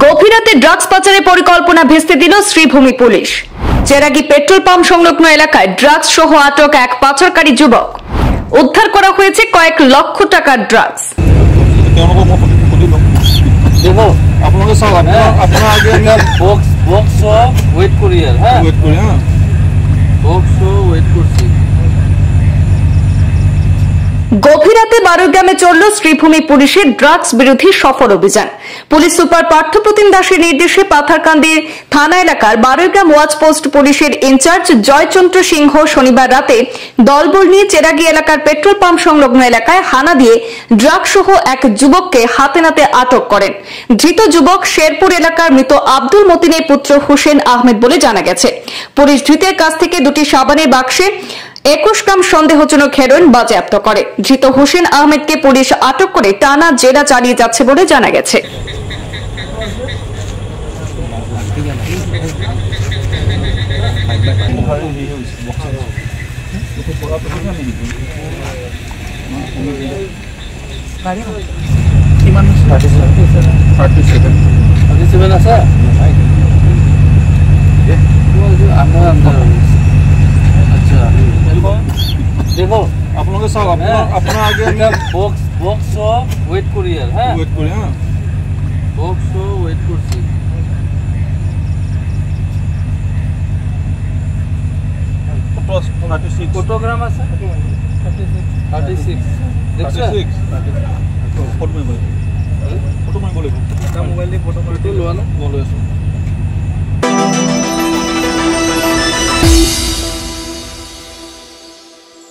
গভীর রাতে ড্রাগস পাচারের পরিকল্পনা ভেস্তে দিল Sribhumi police. Cheragi petrol pump সংলগ্ন এলাকায় ড্রাগস সহ আটক এক পাচারকারী যুবক। উদ্ধার করা হয়েছে কয়েক লক্ষ টাকার ড্রাগস। গভীর রাতে বারুইগ্রামে চলল শ্রীভূমি পুলিশের ড্রাগস বিরোধী সফল অভিযান। পুলিশ সুপার পার্থপ্রতিম দাসের নির্দেশে পাথারকান্দির থানা এলাকার বারুইগ্রাম ওয়াচ পোস্ট পুলিশের ইনচার্জ জয়চন্দ্র সিংহ শনিবার রাতে দলবল নিয়ে চেরাগী এলাকার পেট্রোল পাম্প সংলগ্ন এলাকায় হানা দিয়ে ড্রাগস সহ এক যুবককে হাতে নাতে আটক করেন। ধৃত যুবক শেরপুর এলাকার মৃত আব্দুল মতিনের পুত্র হোসেন আহমেদ বলে জানা গেছে। পুলিশ ধৃতের কাছ থেকে দুটি সাবানের বাক্সে 21 গ্রাম সন্দেহজনক হেরোইন বাজেয়াপ্ত করে। ধৃত হোসেন আহমেদকে পুলিশ আটক করে টানা জেরা চালিয়ে যাচ্ছে বলে জানা গেছে। देखो आप लोग सब अपना आगे बॉक्स वेट करिए हां वेट करिए हां बॉक्स वेट करছি ফটোগ্রাম আছে 36 দেখছো ফটো মে বলে ফটো মোবাইলে ফটো করে লোয়া না বলে